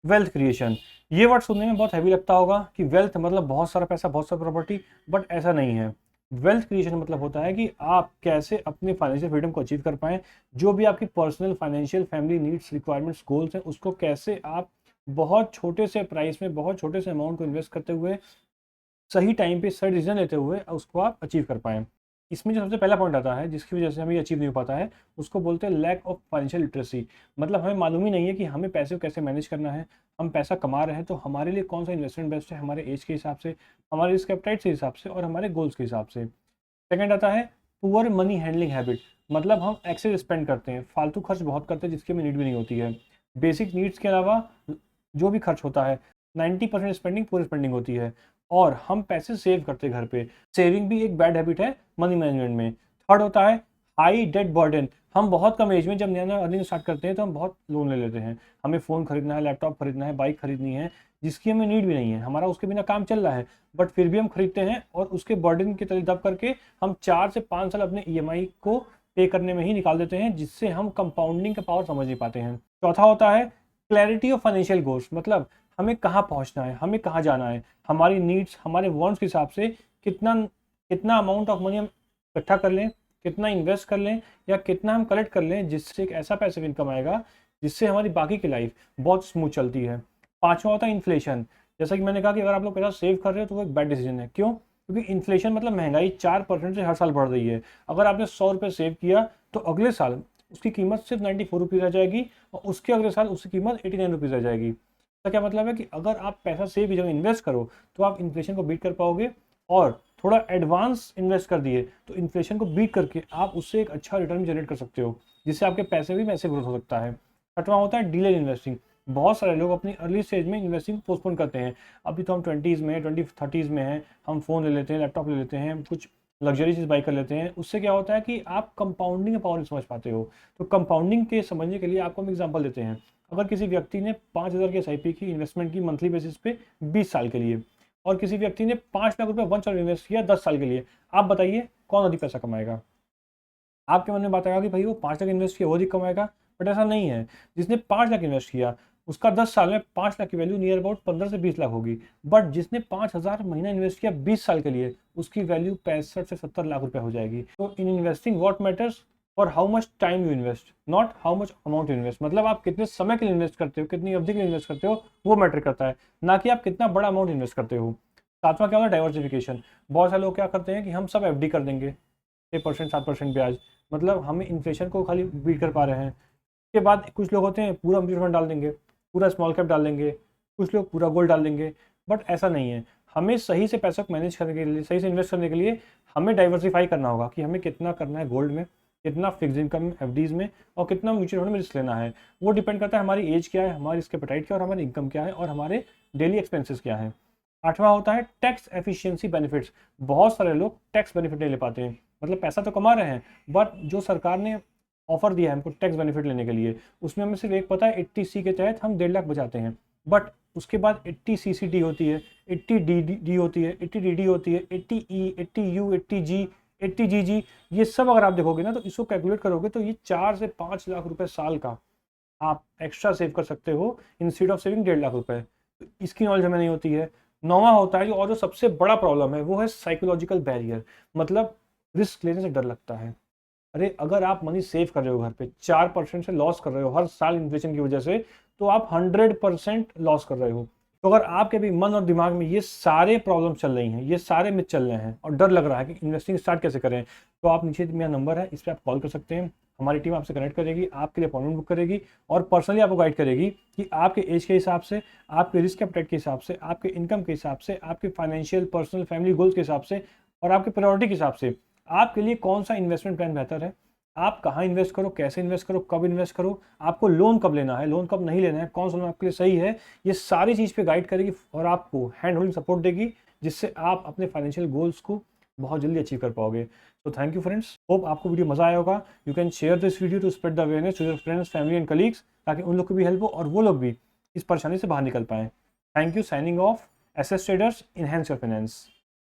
Wealth creation, ये word सुनने में बहुत हैवी लगता होगा कि वेल्थ मतलब बहुत सारा पैसा, बहुत सारी प्रॉपर्टी, बट ऐसा नहीं है। वेल्थ क्रिएशन मतलब होता है कि आप कैसे अपनी फाइनेंशियल फ्रीडम को अचीव कर पाएँ, जो भी आपकी personal financial family needs, requirements, goals हैं, उसको कैसे आप बहुत छोटे से प्राइस में, बहुत छोटे से अमाउंट को इन्वेस्ट करते हुए, सही टाइम पे सही डिसीजन लेते हुए उसको आप अचीव कर पाएँ। इसमें जो सबसे पहला पॉइंट आता है जिसकी वजह से हमें ये अचीव नहीं हो पाता है, उसको बोलते हैं लैक ऑफ फाइनेंशियल लिटरेसी। मतलब हमें मालूम ही नहीं है कि हमें पैसे को कैसे मैनेज करना है। हम पैसा कमा रहे हैं तो हमारे लिए कौन सा इन्वेस्टमेंट बेस्ट है, हमारे एज के हिसाब से, हमारे रिस्क एपेटाइट के हिसाब से और हमारे गोल्स के हिसाब से। सेकंड आता है पुअर मनी हैंडलिंग हैबिट। मतलब हम एक्सेस स्पेंड करते हैं, फालतू खर्च बहुत करते हैं जिसकी हमें नीड भी नहीं होती है। बेसिक नीड्स के अलावा जो भी खर्च होता है 90% स्पेंडिंग पूरी स्पेंडिंग होती है। और हम पैसे सेव करते हैं घर पे। सेविंग भी एक बैड हैबिट है मनी मैनेजमेंट में। थर्ड होता है हाई डेट बर्डन। हम बहुत कम एज में जब नया नया अर्निंग स्टार्ट करते हैं तो हम बहुत लोन ले लेते हैं। हमें फ़ोन खरीदना है, लैपटॉप खरीदना है, बाइक खरीदनी है, जिसकी हमें नीड भी नहीं है, हमारा उसके बिना काम चल रहा है, बट फिर भी हम खरीदते हैं और उसके बर्डन के तले दब करके हम 4 से 5 साल अपने ईएमआई को पे करने में ही निकाल देते हैं, जिससे हम कंपाउंडिंग का पावर समझ नहीं पाते हैं। चौथा होता है क्लैरिटी ऑफ फाइनेंशियल गोल्स। मतलब हमें कहाँ पहुँचना है, हमें कहाँ जाना है, हमारी नीड्स, हमारे वांट्स के हिसाब से कितना कितना अमाउंट ऑफ मनी हम इकट्ठा कर लें, कितना इन्वेस्ट कर लें या कितना हम कलेक्ट कर लें, जिससे एक ऐसा पैसिव इनकम आएगा जिससे हमारी बाकी की लाइफ बहुत स्मूथ चलती है। पांचवा होता है इन्फ्लेशन। जैसा कि मैंने कहा कि अगर आप लोग पैसा सेव कर रहे हो तो वो एक बैड डिसीजन है। क्यों? क्योंकि इन्फ्लेशन मतलब महंगाई 4% से हर साल बढ़ रही है। अगर आपने 100 रुपये सेव किया तो अगले साल उसकी कीमत सिर्फ 94 रुपीज़ रह जाएगी और उसके अगले साल उसकी कीमत 89 रुपीज़ रह जाएगी। इसका क्या मतलब है कि अगर आप पैसा सेव की जगह इन्वेस्ट करो तो आप इन्फ्लेशन को बीट कर पाओगे, और थोड़ा एडवांस इन्वेस्ट कर दिए तो इन्फ्लेशन को बीट करके आप उससे एक अच्छा रिटर्न जनरेट कर सकते हो, जिससे आपके पैसे भी वैसे ग्रोथ हो सकता है। छठवां होता है डिले इन्वेस्टिंग। बहुत सारे लोग अपनी अर्ली स्टेज में इन्वेस्टिंग पोस्टपोन करते हैं। अभी तो हम 20s में, 20-30s में हैं, हम फ़ोन ले लेते हैं, लैपटॉप ले लेते हैं, कुछ लग्जरी चीज़ बाई कर लेते हैं। उससे क्या होता है कि आप कंपाउंडिंग का पावर नहीं समझ पाते हो। तो कंपाउंडिंग के समझने के लिए आपको हम एग्जाम्पल देते हैं। अगर किसी व्यक्ति ने 5,000 की एसआईपी की इन्वेस्टमेंट की मंथली बेसिस पे 20 साल के लिए, और किसी व्यक्ति ने 5 लाख रुपए वन साल इन्वेस्ट किया 10 साल के लिए, आप बताइए कौन अधिक पैसा कमाएगा? आपके मन में बात आएगा कि भाई वो 5 लाख इन्वेस्ट किया वो अधिक कमाएगा, बट ऐसा नहीं है। जिसने 5 लाख इन्वेस्ट किया उसका 10 साल में 5 लाख की वैल्यू नियर अबाउट 15 से 20 लाख होगी। बट जिसने 5,000 महीना इन्वेस्ट किया 20 साल के लिए उसकी वैल्यू 65 से 70 लाख रुपए हो जाएगी। तो इन इन्वेस्टिंग व्हाट मैटर्स और how much time you invest, not how much amount you invest. मतलब आप कितने समय के लिए इन्वेस्ट करते हो, कितनी अवधि के लिए इन्वेस्ट करते हो, वो मैटर करता है, ना कि आप कितना बड़ा अमाउंट इन्वेस्ट करते हो। सातवां क्या होता है डाइवर्सिफिकेशन। बहुत सारे लोग क्या करते हैं कि हम सब एफडी कर देंगे 6% 7% ब्याज, मतलब हमें इन्फ्लेशन को खाली बीट कर पा रहे हैं। उसके बाद कुछ लोग होते हैं पूरा म्यूचुअल फंड डाल देंगे, पूरा स्मॉल कैप डाल देंगे, कुछ लोग पूरा गोल्ड डाल देंगे, बट ऐसा नहीं है। हमें सही से पैसा को मैनेज करने के लिए, सही से इन्वेस्ट करने के लिए हमें डाइवर्सिफाई करना होगा कि हमें कितना करना है गोल्ड में, कितना फिक्स इनकम एफडीज में, और कितना म्यूचुअल फंड में रिस्क लेना है। वो डिपेंड करता है हमारी एज क्या है, हमारी रिस्क एपेटाइट क्या है, और हमारी इनकम क्या है, और हमारे डेली एक्सपेंसेस क्या है। आठवां होता है टैक्स एफिशिएंसी बेनिफिट्स। बहुत सारे लोग टैक्स बेनिफिट नहीं ले पाते हैं। मतलब पैसा तो कमा रहे हैं, बट जो सरकार ने ऑफर दिया है हमको टैक्स बेनिफिट लेने के लिए, उसमें हमें सिर्फ एक पता है 80C के तहत हम 1.5 लाख बचाते हैं। बट उसके बाद 80CCD होती है, 80DD होती है, 80DD होती है, 80E, 80U, 80G, 80GG, ये सब अगर आप देखोगे ना तो इसको कैलकुलेट करोगे तो ये 4 से 5 लाख रुपए साल का आप एक्स्ट्रा सेव कर सकते हो इंस्टेड ऑफ सेविंग 1.5 लाख रुपए। तो इसकी नॉलेज हमें नहीं होती है। नौवां होता है जो, और जो सबसे बड़ा प्रॉब्लम है, वो है साइकोलॉजिकल बैरियर। मतलब रिस्क लेने से डर लगता है। अरे अगर आप मनी सेव कर रहे हो घर पे, 4% से लॉस कर रहे हो हर साल इन्फ्लेशन की वजह से, तो आप 100% लॉस कर रहे हो। तो अगर आपके भी मन और दिमाग में ये सारे प्रॉब्लम चल रही हैं, ये सारे मिथ चल रहे हैं और डर लग रहा है कि इन्वेस्टिंग स्टार्ट कैसे करें, तो आप नीचे मेरा नंबर है, इस पर आप कॉल कर सकते हैं। हमारी टीम आपसे कनेक्ट करेगी, आपके लिए अपॉइंटमेंट बुक करेगी और पर्सनली आपको गाइड करेगी कि आपके एज के हिसाब से, आपके रिस्क एपेटाइट के हिसाब से, आपके इनकम के हिसाब से, आपके फाइनेंशियल पर्सनल फैमिली गोल्स के हिसाब से और आपके प्रायोरिटी के हिसाब से आपके लिए कौन सा इन्वेस्टमेंट प्लान बेहतर है। आप कहाँ इन्वेस्ट करो, कैसे इन्वेस्ट करो, कब इन्वेस्ट करो, आपको लोन कब लेना है, लोन कब नहीं लेना है, कौन सा लोन आपके लिए सही है, ये सारी चीज़ पे गाइड करेगी और आपको हैंड होल्डिंग सपोर्ट देगी, जिससे आप अपने फाइनेंशियल गोल्स को बहुत जल्दी अचीव कर पाओगे। तो थैंक यू फ्रेंड्स, होप आपको वीडियो मजा आया होगा। You can share this video to spread the awareness to your friends, family and colleagues, ताकि उन लोग को भी हेल्प हो और वो लोग भी इस परेशानी से बाहर निकल पाएँ। Thank you, signing off, SS traders, enhance your finance.